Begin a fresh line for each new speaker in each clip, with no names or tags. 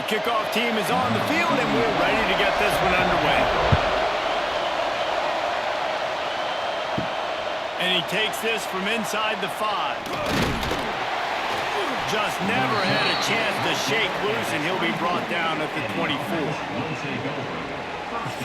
The kickoff team is on the field, and we're ready to get this one underway. And he takes this from inside the 5. Just never had a chance to shake loose, and he'll be brought down at the 24.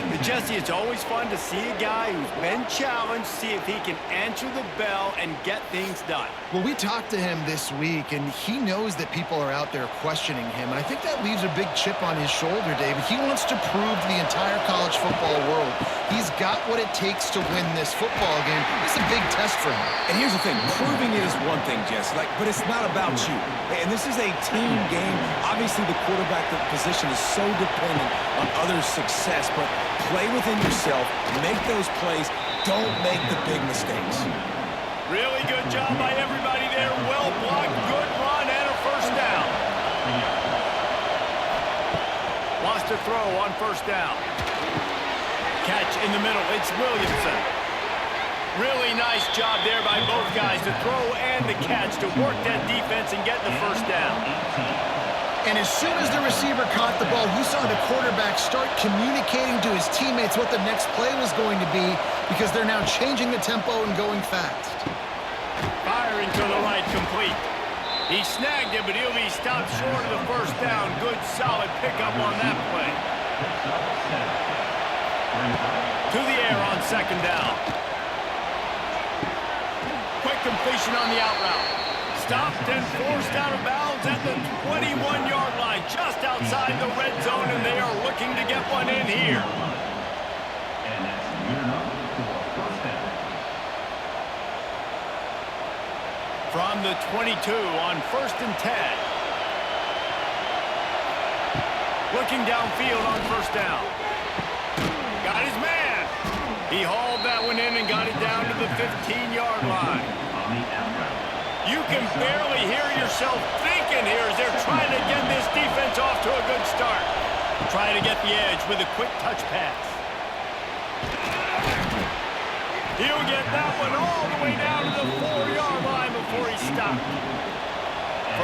But Jesse, it's always fun to see a guy who's been challenged, see if he can answer the bell and get things done.
Well, we talked to him this week, and he knows that people are out there questioning him. And I think that leaves a big chip on his shoulder, David. He wants to prove to the entire college football world he's got what it takes to win this football game. It's a big test for him.
And here's the thing. Proving it is one thing, Jesse, but it's not about you. And this is a team game. Obviously, the quarterback position is so dependent on others' success, but play within yourself, make those plays, don't make the big mistakes.
Really good job by everybody there. Well blocked, good run, and a first down. Wants to throw on first down. Catch in the middle, it's Williamson. Really nice job there by both guys to throw and the catch to work that defense and get the first down.
And as soon as the receiver caught the ball, we saw the quarterback start communicating to his teammates what the next play was going to be because they're now changing the tempo and going fast.
Firing to the right, complete. He snagged it, but he'll be stopped short of the first down. Good, solid pickup on that play. To the air on second down. Quick completion on the out route. Stopped and forced out of bounds at the 21-yard line, just outside the red zone, and they are looking to get one in here. From the 22 on 1st and 10. Looking downfield on first down. Got his man. He hauled that one in and got it down to the 15-yard line. You can barely hear yourself thinking here as they're trying to get this defense off to a good start. Trying to get the edge with a quick touch pass. He'll get that one all the way down to the 4-yard line before he stopped.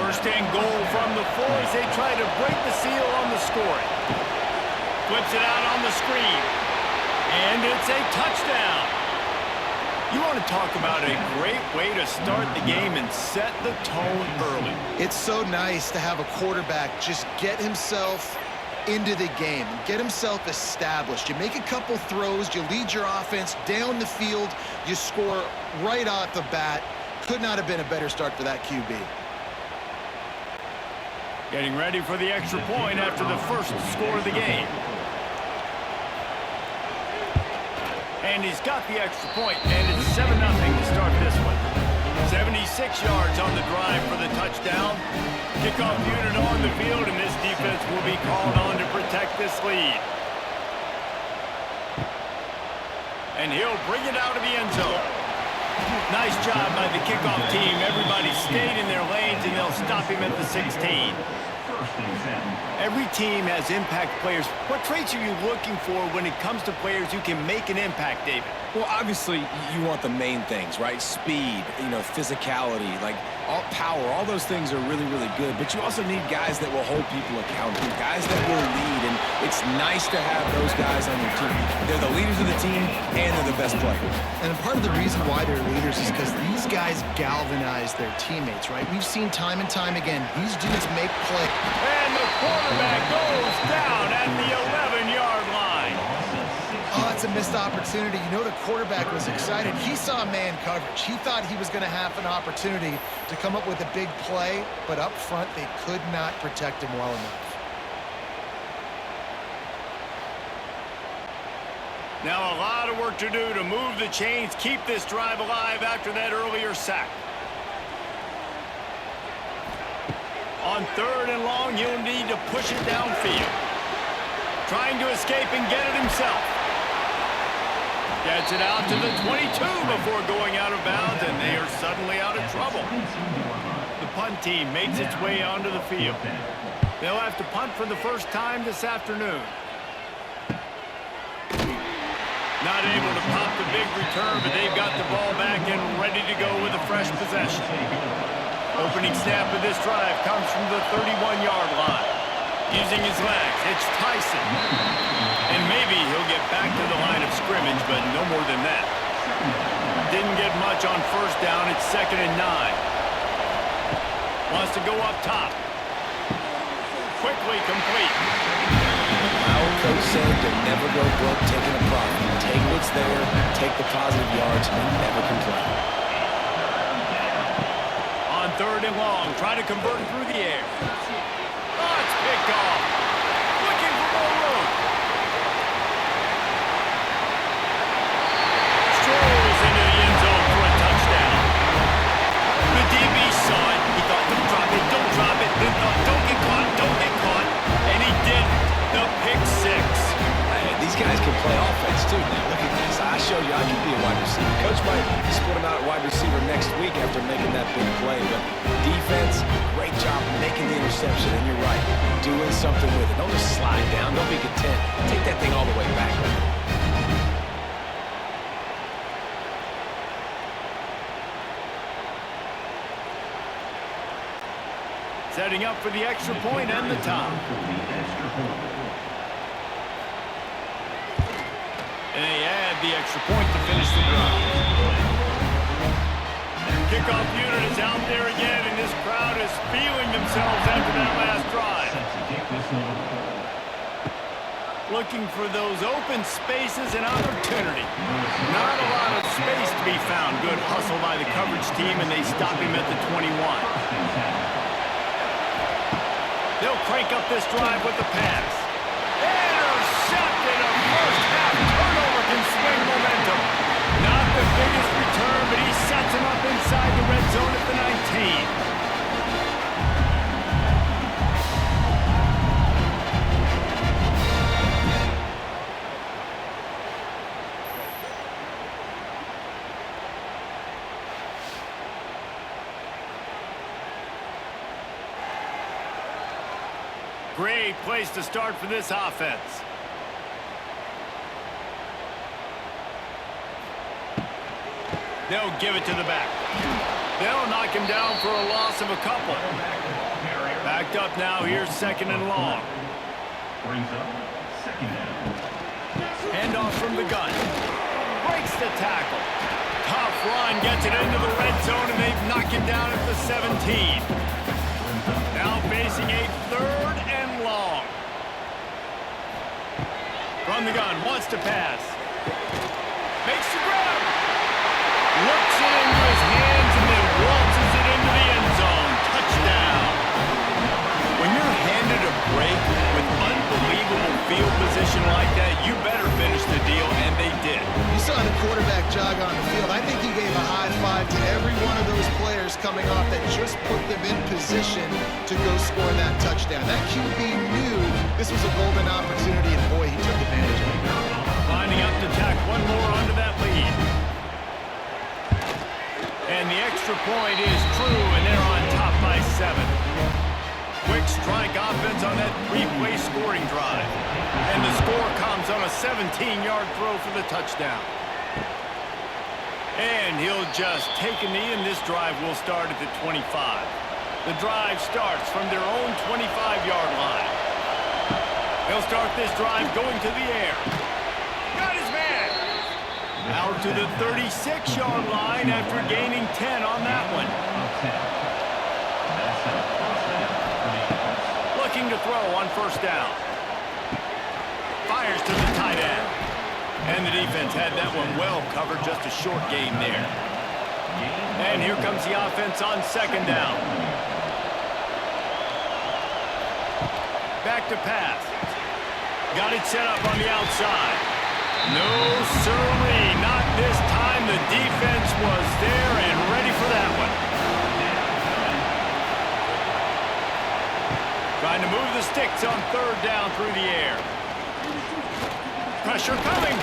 First and goal from the 4 as they try to break the seal on the scoring. Flips it out on the screen. And it's a touchdown. You want to talk about a great way to start the game and set the tone early.
It's so nice to have a quarterback just get himself into the game, get himself established. You make a couple throws, you lead your offense down the field, you score right off the bat. Could not have been a better start for that QB.
Getting ready for the extra point after the first score of the game. And he's got the extra point, and it's 7-0 to start this one. 76 yards on the drive for the touchdown. Kickoff unit on the field, and this defense will be called on to protect this lead. And he'll bring it out of the end zone. Nice job by the kickoff team. Everybody stayed in their lanes, and they'll stop him at the 16. Every team has impact players. What traits are you looking for when it comes to players who can make an impact, David?
Well, obviously, you want the main things, right? Speed, physicality, all power. All those things are really, really good. But you also need guys that will hold people accountable, guys that will lead. And it's nice to have those guys on your team. They're the leaders of the team, and they're the best players.
And part of the reason why they're leaders is because these guys galvanize their teammates, right? We've seen time and time again, these dudes make plays.
And the quarterback goes down at the 11-yard line.
Oh, that's a missed opportunity. The quarterback was excited. He saw man coverage. He thought he was going to have an opportunity to come up with a big play, but up front, they could not protect him well enough.
Now a lot of work to do to move the chains, keep this drive alive after that earlier sack. On 3rd and long, he'll need to push it downfield. Trying to escape and get it himself. Gets it out to the 22 before going out of bounds, and they are suddenly out of trouble. The punt team makes its way onto the field. They'll have to punt for the first time this afternoon. Not able to pop the big return, but they've got the ball back and ready to go with a fresh possession. Opening snap of this drive comes from the 31-yard line. Using his legs, it's Tyson. And maybe he'll get back to the line of scrimmage, but no more than that. Didn't get much on first down. It's 2nd and 9. Wants to go up top. Quickly complete.
Our coach said you'll never go broke taking a profit. Take what's there, take the positive yards, and never complain.
On 3rd and long, trying to convert through the air. Oh, it's picked off. Looking for more room. Strolls into the end zone for a touchdown. The DB saw it. He thought, don't drop it, don't drop it. Then thought, don't get caught, don't get caught. And he did. The pick 6.
Man, these guys can play offense, too. Now, look at this. I showed you I can be a wide receiver. Coach might split him out at wide receiver next week after making that big play. But defense, great job making the interception. And you're right, doing something with it. Don't just slide down. Don't be content. Take that thing all the way back.
Setting up for the extra point and the top. And they add the extra point to finish the drive. Kickoff unit is out there again, and this crowd is feeling themselves after that last drive. Looking for those open spaces and opportunity. Not a lot of space to be found. Good hustle by the coverage team, and they stop him at the 21. They'll crank up this drive with the pass. Intercepted. A first half turnover can swing momentum. Not the biggest return, but he sets him up inside the red zone at the 19. Great place to start for this offense. They'll give it to the back. They'll knock him down for a loss of a couple. Backed up now. Here's 2nd and long. Handoff from the gun. Breaks the tackle. Tough run. Gets it into the red zone, and they've knocked him down at the 17. Now facing a 3rd and long. From the gun, wants to pass. Makes the grab. Looks it into his hands and then waltzes it into the end zone. Touchdown. When you're handed a break with unbelievable field position like that, you better finish the deal, and they did.
You saw the quarterback jog on the field. I think he gave a high five to every one of those players coming off that just put them in position to go score that touchdown. That QB knew this was a golden opportunity, and boy, he took advantage of it.
Lining up to tack one more onto that lead. And the extra point is true, and they're on top by 7. Quick strike offense on that 3-play scoring drive. And the score comes on a 17-yard throw for the touchdown. And he'll just take a knee, and this drive will start at the 25. The drive starts from their own 25-yard line. They'll start this drive going to the air. Got his man. Out to the 36-yard line after gaining 10 on that one. Looking to throw on first down. Fires to the tight end. And the defense had that one well covered, just a short gain there. And here comes the offense on 2nd down. Back to pass. Got it set up on the outside. No, sirree, not this time. The defense was there and ready for that one. Trying to move the sticks on 3rd down through the air. Pressure coming.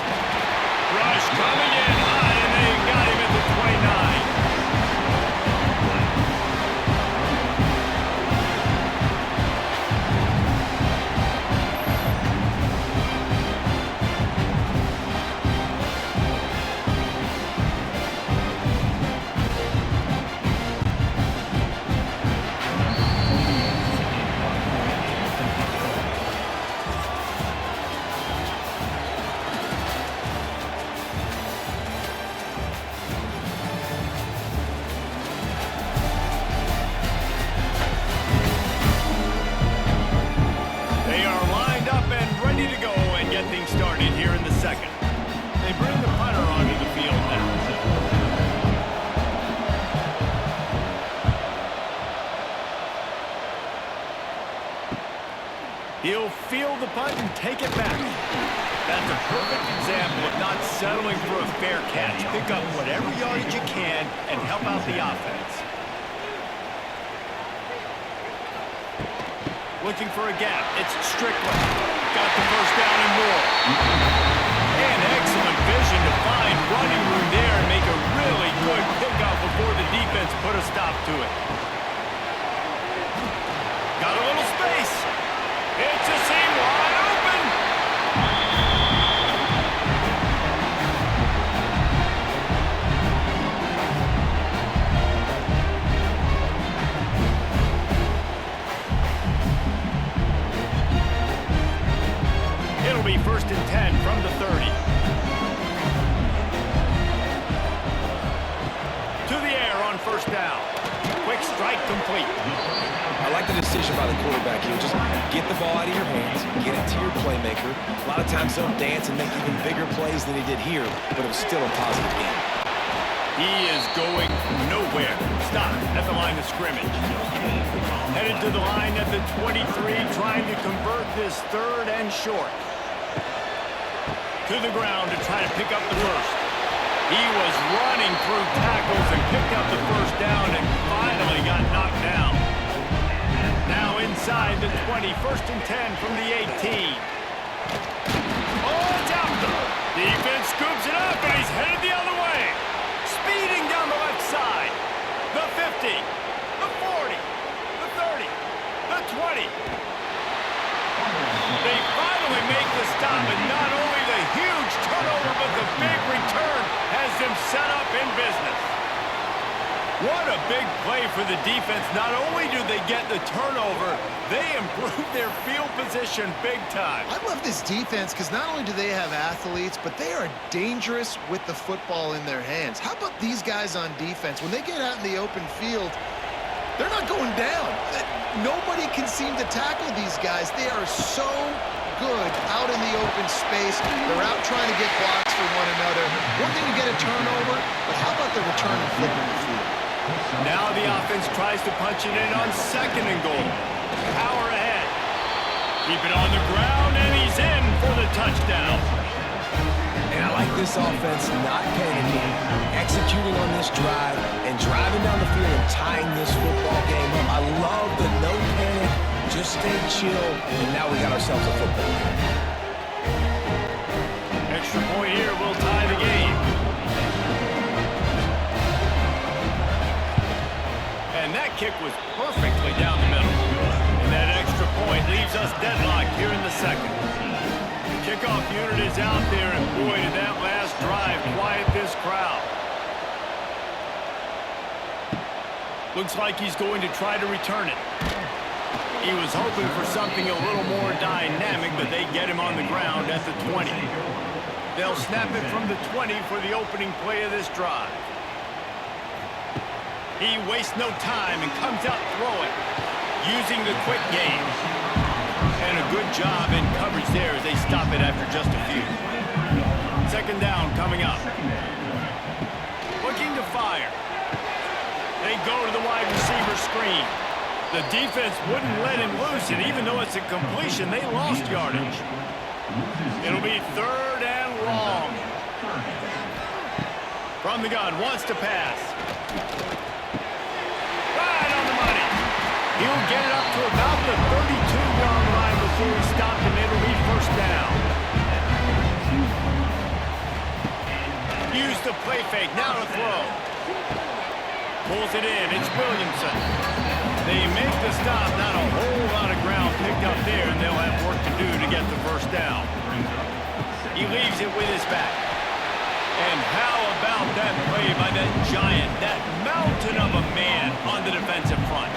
Rush coming in high, and they got him at the 29. He'll field the punt and take it back. That's a perfect example of not settling for a fair catch. Pick up whatever yardage you can and help out the offense. Looking for a gap. It's Strickland. Got the first down and more. And excellent vision to find running room there and make a really good pickup before the defense put a stop to it. Got a little space. It's a seam wide open. It'll be 1st and 10 from the 30. To the air on 1st down. Quick strike complete.
I like the decision by the quarterback here. Just get the ball out of your hands, get it to your playmaker. A lot of times they'll dance and make even bigger plays than he did here, but it was still a positive game.
He is going nowhere. Stop at the line of scrimmage. Headed to the line at the 23, trying to convert this 3rd and short. To the ground to try to pick up the first. He was running through tackles and picked up the 1st down and finally got knocked down. Now inside the 20, 1st and 10 from the 18. Oh, it's out there. Defense scoops it up and he's headed the other way. Speeding down the left side. The 50, the 40, the 30, the 20. They finally make the stop, and not only the huge turnover, but the big return has them set up in business. What a big play for the defense. Not only do they get the turnover, they improve their field position big time.
I love this defense because not only do they have athletes, but they are dangerous with the football in their hands. How about these guys on defense? When they get out in the open field, they're not going down. Nobody can seem to tackle these guys. They are so good out in the open space. They're out trying to get blocks for one another. One thing to get a turnover, but how about the return and flipping the field?
Now the offense tries to punch it in on 2nd and goal. Power ahead. Keep it on the ground, and he's in for the touchdown.
And I like this offense not panicking, executing on this drive, and driving down the field and tying this football game up. I love the no panic, just stay chill, and now we got ourselves a football game.
Extra point here will tie the game. And that kick was perfectly down the middle. And that extra point leaves us deadlocked here in the 2nd. The kickoff unit is out there, and boy, did that last drive quiet this crowd. Looks like he's going to try to return it. He was hoping for something a little more dynamic, but they get him on the ground at the 20. They'll snap it from the 20 for the opening play of this drive. He wastes no time and comes out throwing, using the quick game. And a good job in coverage there as they stop it after just a few. 2nd down coming up. Looking to fire. They go to the wide receiver screen. The defense wouldn't let him loose, and even though it's a completion, they lost yardage. It'll be 3rd and long. From the gun, wants to pass. Right on the money. He'll get it up to about the 32-yard line before he stopped, and it'll be 1st down. Use the play fake, now to throw. Pulls it in, it's Williamson. They make the stop, not a whole lot of ground picked up there, and they'll have work to do to get the 1st down. He leaves it with his back. And how about that play by that giant, that mountain of a man on the defensive front?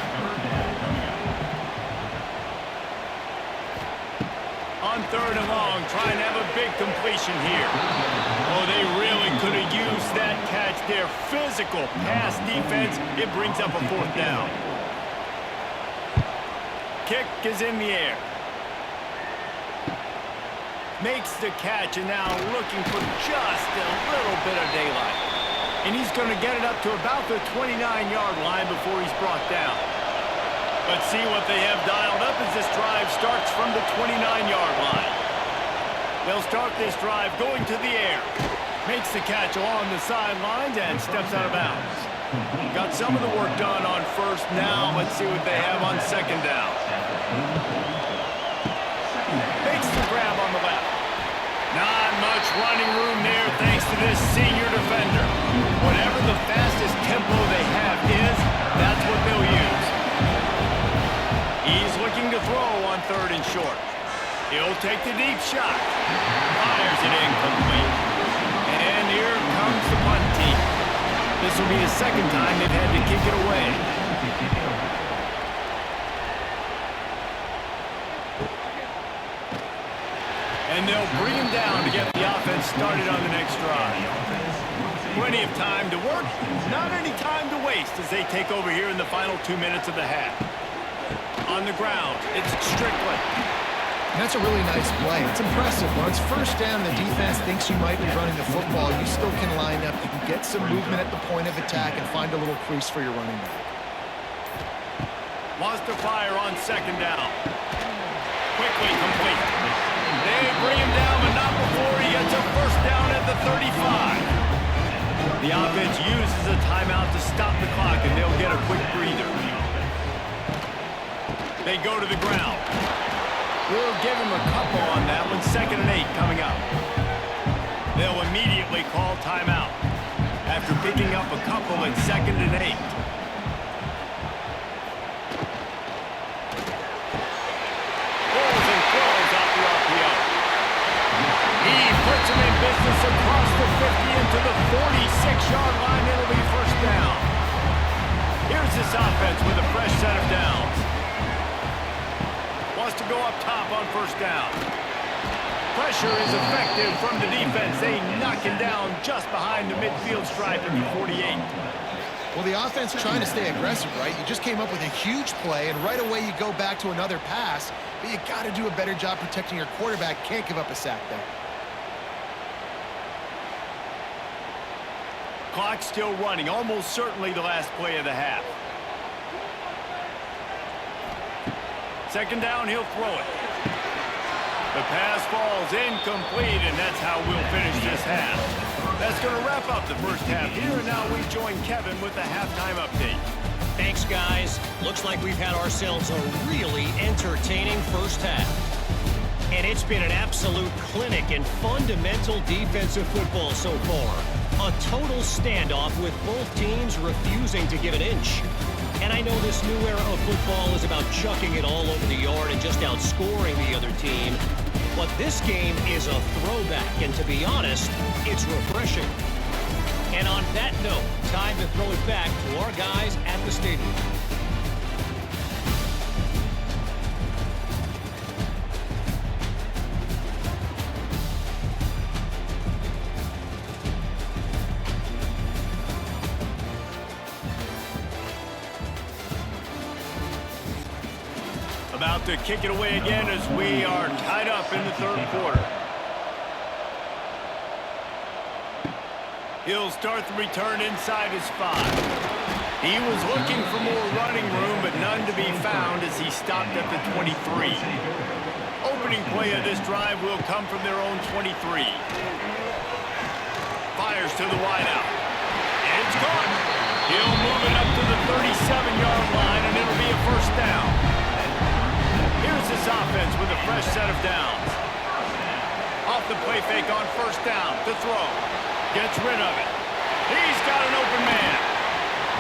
On 3rd and long, trying to have a big completion here. Oh, they really could have used that catch there. Physical pass defense. It brings up a 4th down. Kick is in the air. Makes the catch, and now looking for just a little bit of daylight. And he's going to get it up to about the 29-yard line before he's brought down. Let's see what they have dialed up as this drive starts from the 29-yard line. They'll start this drive going to the air. Makes the catch along the sidelines and steps out of bounds. Got some of the work done on first. Now let's see what they have on second down. Makes the grab on the left. Not much running room there thanks to this senior defender. Whatever the fastest tempo they have is, that's what they'll use. He's looking to throw on third and short. He'll take the deep shot. Fires it incomplete. And here comes the punt team. This will be the second time they've had to kick it away. And they'll bring him down to get the offense started on the next drive. Plenty of time to work, not any time to waste as they take over here in the final 2 minutes of the half. On the ground, it's Strickland.
And that's a really nice play. It's impressive. When it's first down, the defense thinks you might be running the football. You still can line up. You can get some movement at the point of attack and find a little crease for your running back.
Wants to fire on second down. Quickly complete. They bring him down, but not before he gets a first down at the 35. The offense uses a timeout to stop the clock, and they'll get a quick breather. They go to the ground. We'll give him a couple on that one. 2nd and 8 coming up. They'll immediately call timeout after picking up a couple at 2nd and 8. Pulls and throws off the RPO. He puts him in business across the 50 into the 46-yard line. It'll be first down. Here's this offense with a fresh set of downs. Wants to go up top on first down. Pressure is effective from the defense. They knock him down just behind the midfield stripe at the 48.
Well, the offense trying to stay aggressive, right? You just came up with a huge play, and right away you go back to another pass, but you got to do a better job protecting your quarterback. Can't give up a sack there.
Clock still running, almost certainly the last play of the half. 2nd down, he'll throw it. The pass falls incomplete, and that's how we'll finish this half. That's going to wrap up the first half here, and now we join Kevin with the halftime update.
Thanks, guys. Looks like we've had ourselves a really entertaining first half. And it's been an absolute clinic in fundamental defensive football so far. A total standoff with both teams refusing to give an inch. And I know this new era of football is about chucking it all over the yard and just outscoring the other team. But this game is a throwback, and to be honest, it's refreshing. And on that note, time to throw it back to our guys at the stadium.
About to kick it away again as we are tied up in the 3rd quarter. He'll start the return inside his 5. He was looking for more running room, but none to be found as he stopped at the 23. Opening play of this drive will come from their own 23. Fires to the wideout. It's gone. He'll move it up to the 37-yard line, and it'll be a first down. Here's this offense with a fresh set of downs. Off the play fake on first down to throw. Gets rid of it. He's got an open man.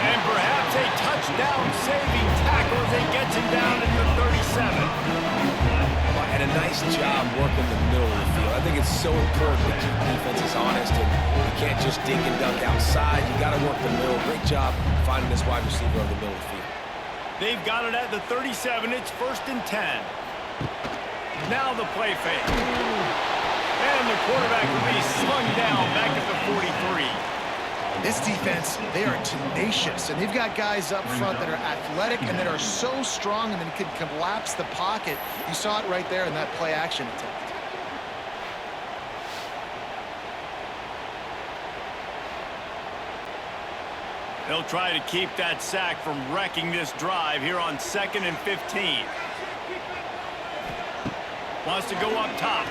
And perhaps a touchdown-saving tackle as he gets him down at the 37.
And a nice job working the middle of the field. I think it's so important to keep defenses honest, and you can't just dink and dunk outside. You got to work the middle. Great job finding this wide receiver on the middle of the field.
They've got it at the 37. It's 1st and 10. Now the play fake. And the quarterback will be slung down back at the 43.
This defense, they are tenacious, and they've got guys up front that are athletic and that are so strong and that can collapse the pocket. You saw it right there in that play action attempt.
They'll try to keep that sack from wrecking this drive here on 2nd and 15. Wants to go up top.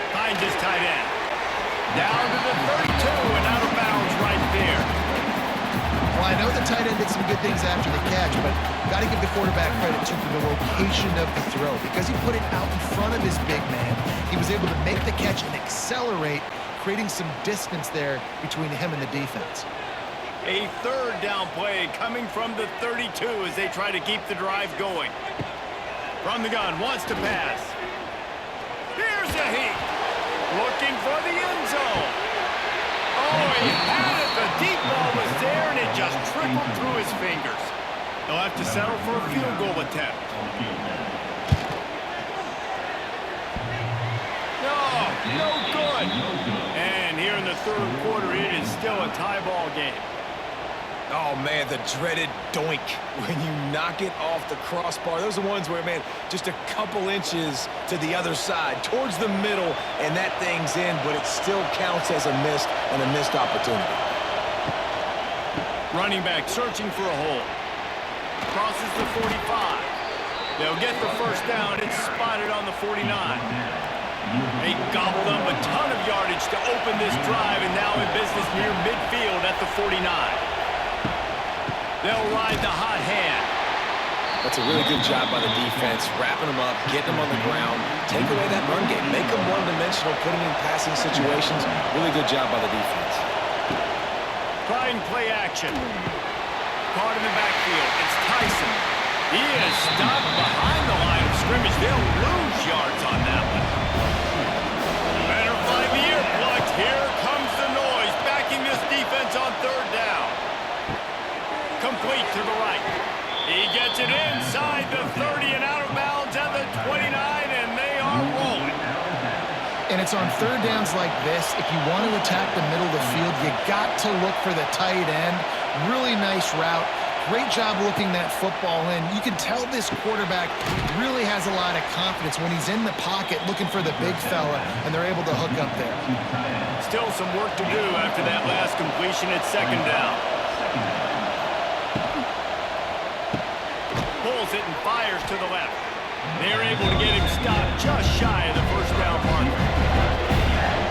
Finds his tight end. Down to the 32 and out of bounds right there.
Well, I know the tight end did some good things after the catch, but got to give the quarterback credit, too, for the location of the throw. Because he put it out in front of his big man, he was able to make the catch and accelerate, creating some distance there between him and the defense.
A 3rd down play coming from the 32 as they try to keep the drive going. From the gun, wants to pass. Here's a heat. Looking for the end zone. Oh, he had it. The deep ball was there, and it just trickled through his fingers. They'll have to settle for a field goal attempt. No good. And here in the 3rd quarter, it is still a tie ball game.
Oh, man, the dreaded doink when you knock it off the crossbar. Those are ones where, man, just a couple inches to the other side, towards the middle, and that thing's in, but it still counts as a missed opportunity.
Running back searching for a hole. Crosses the 45. They'll get the 1st down. It's spotted on the 49. They gobbled up a ton of yardage to open this drive, and now in business near midfield at the 49. They'll ride the hot hand.
That's a really good job by the defense, wrapping them up, getting them on the ground, take away that run game, make them one-dimensional, putting in passing situations. Really good job by the defense.
Trying play action. Caught in the backfield. It's Tyson. He is stopped behind the line of scrimmage. They'll lose yards on that one. Better find the ear plugs. Here comes the noise, backing this defense on 3rd down. Complete to the right. He gets it inside the 30 and out of bounds at the 29, and they are rolling.
And it's on 3rd downs like this. If you want to attack the middle of the field, you got to look for the tight end. Really nice route. Great job looking that football in. You can tell this quarterback really has a lot of confidence when he's in the pocket looking for the big fella, and they're able to hook up there.
Still some work to do after that last completion at 2nd down. Pulls it and fires to the left. They're able to get him stopped just shy of the 1st down marker.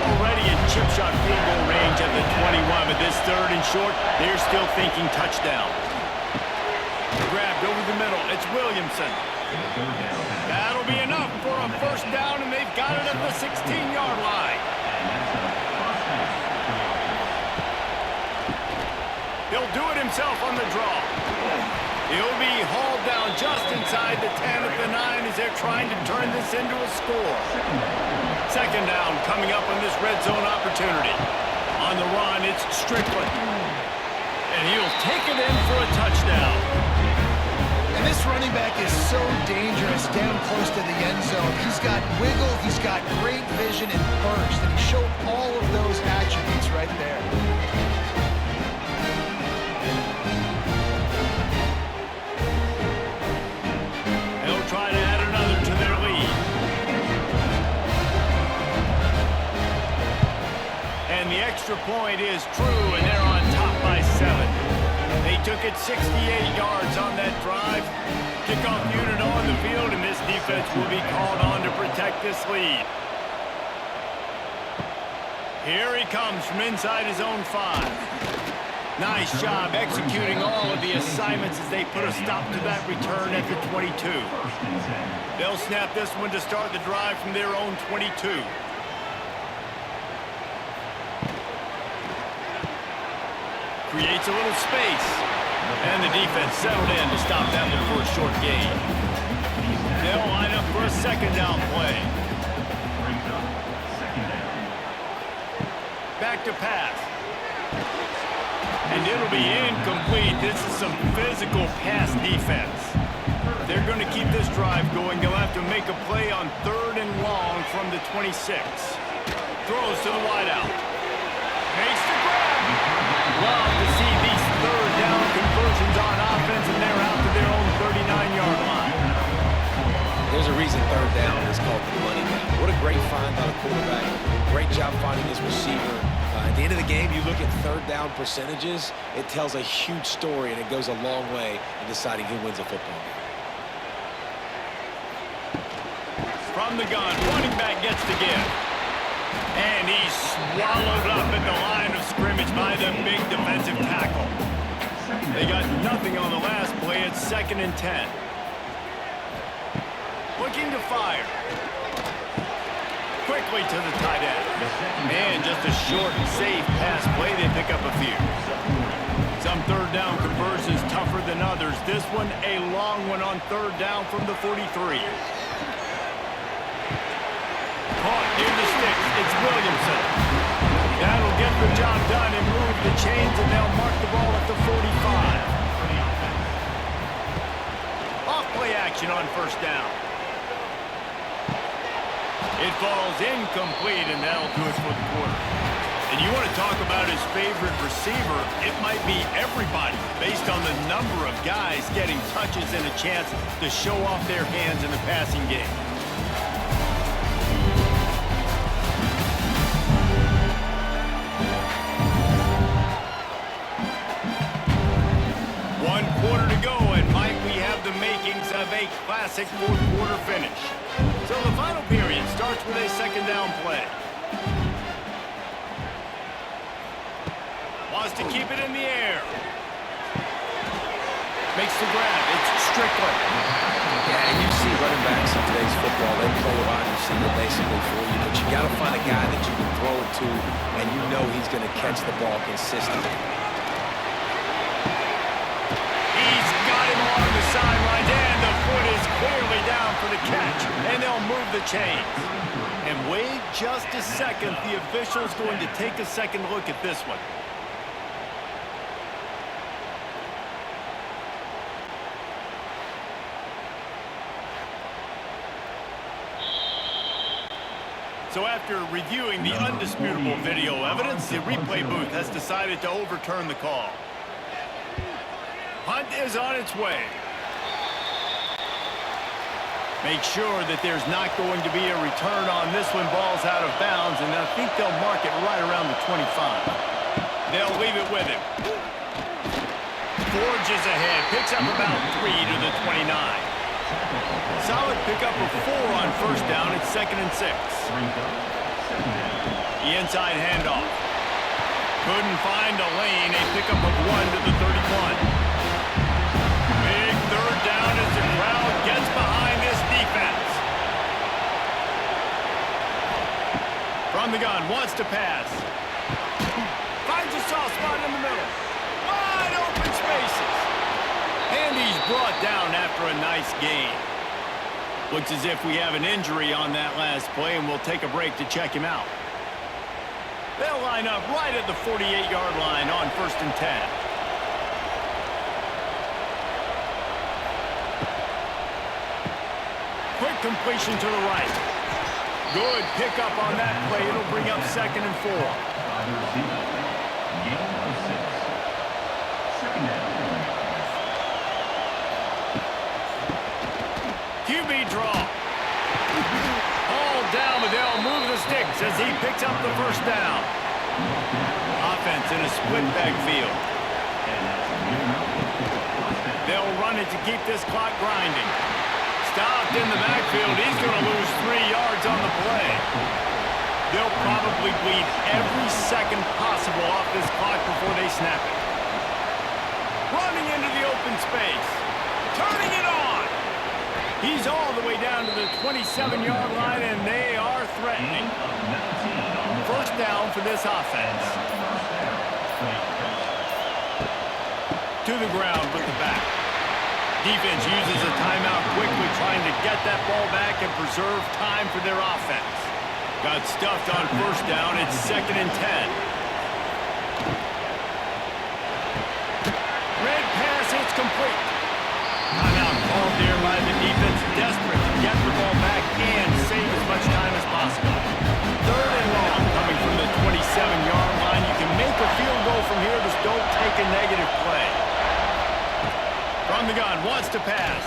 Already in chip shot field goal range at the 21, but this 3rd and short, they're still thinking touchdown. Grabbed over the middle. It's Williamson. That'll be enough for a 1st down, and they've got it at the 16-yard line. He'll do it himself on the draw. He'll be hauled down just inside the 10 at the 9 as they're trying to turn this into a score. 2nd down coming up on this red zone opportunity. On the run, it's Strickland. And he'll take it in for a touchdown.
And this running back is so dangerous down close to the end zone. He's got wiggle, he's got great vision and burst, and he showed all of those attributes right there.
They'll try to add another to their lead. And the extra point is true, and they're on top by 7. They took it 68 yards on that drive. Kickoff unit on the field, and this defense will be called on to protect this lead. Here he comes from inside his own 5. Nice job executing all of the assignments as they put a stop to that return at the 22. They'll snap this one to start the drive from their own 22. Creates a little space. And the defense settled in to stop that one for a short gain. They'll line up for a 2nd down play. Back to pass. And it'll be incomplete. This is some physical pass defense. If they're going to keep this drive going, they'll have to make a play on 3rd and long from the 26. Throws to the wideout. Makes the grab. Love to see these 3rd down conversions on offense, and they're out to their own 39-yard line.
There's a reason 3rd down is called the money down. What a great find by the quarterback. Great job finding his receiver. At the end of the game, you look at third down percentages, it tells a huge story, and it goes a long way in deciding who wins a football game.
From the gun, running back gets the give. And he's swallowed up at the line of scrimmage by the big defensive tackle. They got nothing on the last play. It's 2nd and 10. Looking to fire. Quickly to the tight end. And just a short and safe pass play. They pick up a few. Some third down conversions tougher than others. This one a long one on third down from the 43. Caught near the sticks. It's Williamson. That'll get the job done and move the chains, and they'll mark the ball at the 45. Off play action on first down. It falls incomplete, and that'll do it for the quarter. And you want to talk about his favorite receiver, it might be everybody based on the number of guys getting touches and a chance to show off their hands in the passing game. Quarter to go, and might we have the makings of a classic fourth quarter finish. So the final period starts with a second down play. Wants to keep it in the air. Makes the grab. It's Strickland.
Yeah, and you see running backs in today's football, they play a wide receiver basically for you, but you got to find a guy that you can throw it to, and you know he's going to catch the ball consistently.
On the sideline, and the foot is clearly down for the catch, and they'll move the chains. And wait just a second, the official's going to take a second look at this one. So after reviewing the undisputable video evidence, the replay booth has decided to overturn the call. Punt is on its way. Make sure that there's not going to be a return on this one. Ball's out of bounds, and I think they'll mark it right around the 25. They'll leave it with him. Forges ahead, picks up about 3 to the 29. Solid pickup of 4 on first down. It's 2nd and 6. The inside handoff. Couldn't find a lane. A pickup of 1 to the 31. Big third down as the crowd gets behind this defense. From the gun, wants to pass. Finds a soft spot in the middle. Wide open spaces. And he's brought down after a nice gain. Looks as if we have an injury on that last play, and we'll take a break to check him out. They'll line up right at the 48-yard line on 1st and 10. Quick completion to the right. Good pickup on that play. It'll bring up 2nd and 4. QB draw. All down, but they'll move the sticks as he picks up the first down. Offense in a split backfield. They'll run it to keep this clock grinding. Stopped in the backfield. He's going to lose 3 yards on the play. They'll probably bleed every second possible off this clock before they snap it. Running into the open space. Turning it on. He's all the way down to the 27-yard line, and they are threatening. First down for this offense. To the ground with the back. Defense uses a timeout quickly, trying to get that ball back and preserve time for their offense. Got stuffed on first down. It's 2nd and 10. Red pass, it's complete. Timeout called there by the defense, desperate to get the ball back and save as much time as possible. 3rd and long coming from the 27-yard line. You can make a field goal from here, just don't take a negative play. From the gun, wants to pass.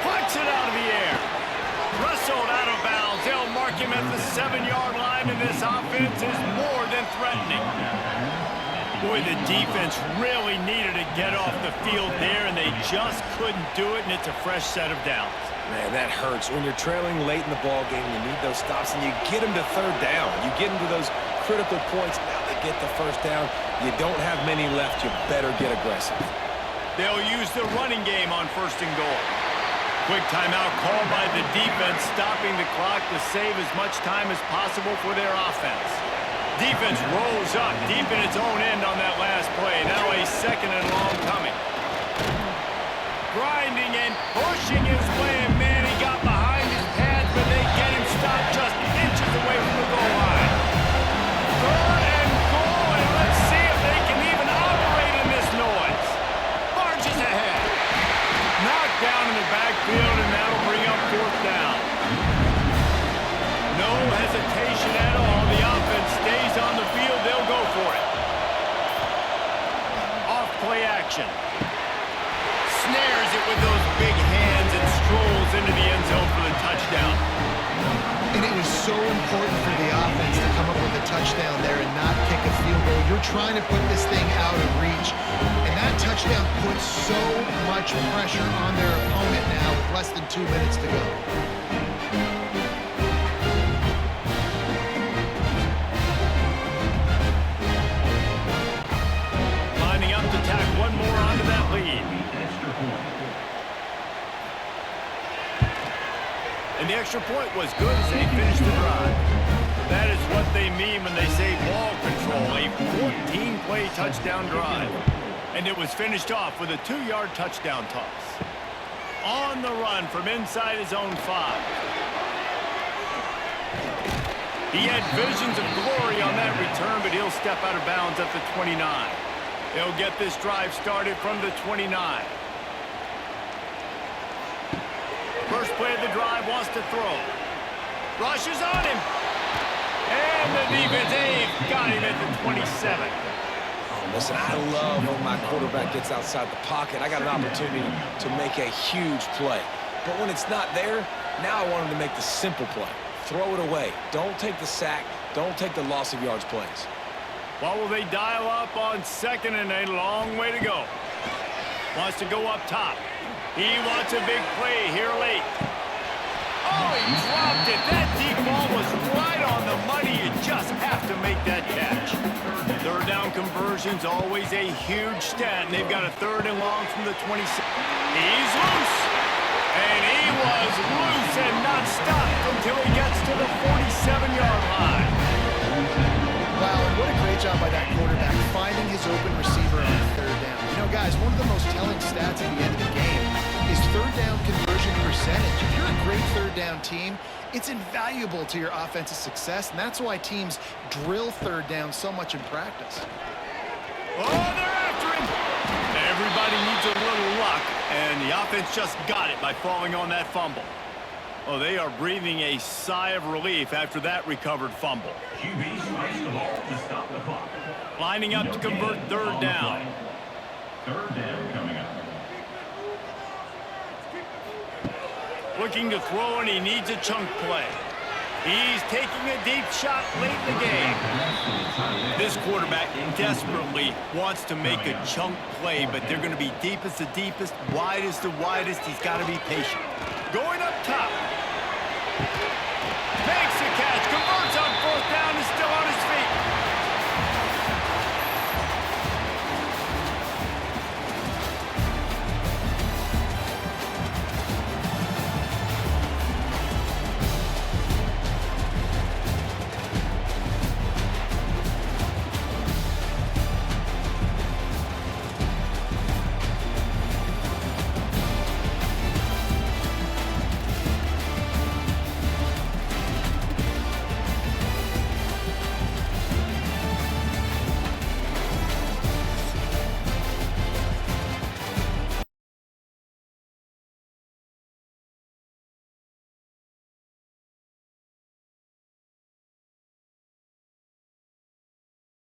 Plucks it out of the air. Wrestled out of bounds. They'll mark him at the 7-yard line, and this offense is more than threatening. Boy, the defense really needed to get off the field there, and they just couldn't do it, and it's a fresh set of downs.
Man, that hurts. When you're trailing late in the ball game, you need those stops, and you get them to third down. You get them to those critical points. Now they get the first down. You don't have many left. You better get aggressive.
They'll use the running game on 1st and goal. Quick timeout called by the defense, stopping the clock to save as much time as possible for their offense. Defense rolls up deep in its own end on that last play. Now a 2nd and long coming. Grinding and pushing his way, and man, he got behind his pads, but they get him stopped just inches away from the goal line. 3rd and goal, and let's see if they can even operate in this noise. Marches ahead. Knocked down in the backfield, and that'll bring up 4th down. No hesitation at all. The offense stays on the field. They'll go for it. Off play action. Snares it with those big hands and strolls into the end zone for the touchdown.
And it was so important for the offense to come up with a touchdown there and not kick a field goal. You're trying to put this thing out of reach, and that touchdown puts so much pressure on their opponent now with less than 2 minutes to go.
Lining up to tack one more onto that lead. And the extra point was good as they finished the drive. That is what they mean when they say ball control, a 14-play touchdown drive. And it was finished off with a 2-yard touchdown toss. On the run from inside his own 5. He had visions of glory on that return, but he'll step out of bounds at the 29. They'll get this drive started from the 29. First play of the drive, wants to throw. Rushes on him. And the defense got him at the 27.
Listen, I love when my quarterback gets outside the pocket. I got an opportunity to make a huge play. But when it's not there, now I want him to make the simple play. Throw it away. Don't take the sack. Don't take the loss of yards plays.
What will they dial up on 2nd and a long way to go? Wants to go up top. He wants a big play here late. Oh, he dropped it. That deep ball was right on the money. You just have to make that catch. 3rd down conversion's always a huge stat, and they've got a 3rd and long from the 26. He's loose. And he was loose and not stopped until he gets to the 47-yard line.
Wow, and what a great job by that quarterback, finding his open receiver on 3rd down. You know, guys, one of the most telling stats at the end of the game is 3rd down conversion percentage. If you're a great 3rd down team, it's invaluable to your offensive success, and that's why teams drill 3rd down so much in practice.
Oh, they're after him. Everybody needs a little luck, and the offense just got it by falling on that fumble. Oh, they are breathing a sigh of relief after that recovered fumble.
QB strikes the ball to stop the clock.
Lining up to convert 3rd down.
3rd down coming up.
Looking to throw, and he needs a chunk play. He's taking a deep shot late in the game. This quarterback desperately wants to make a chunk play, but they're going to be deepest the deepest, widest the widest. He's got to be patient. Going up top.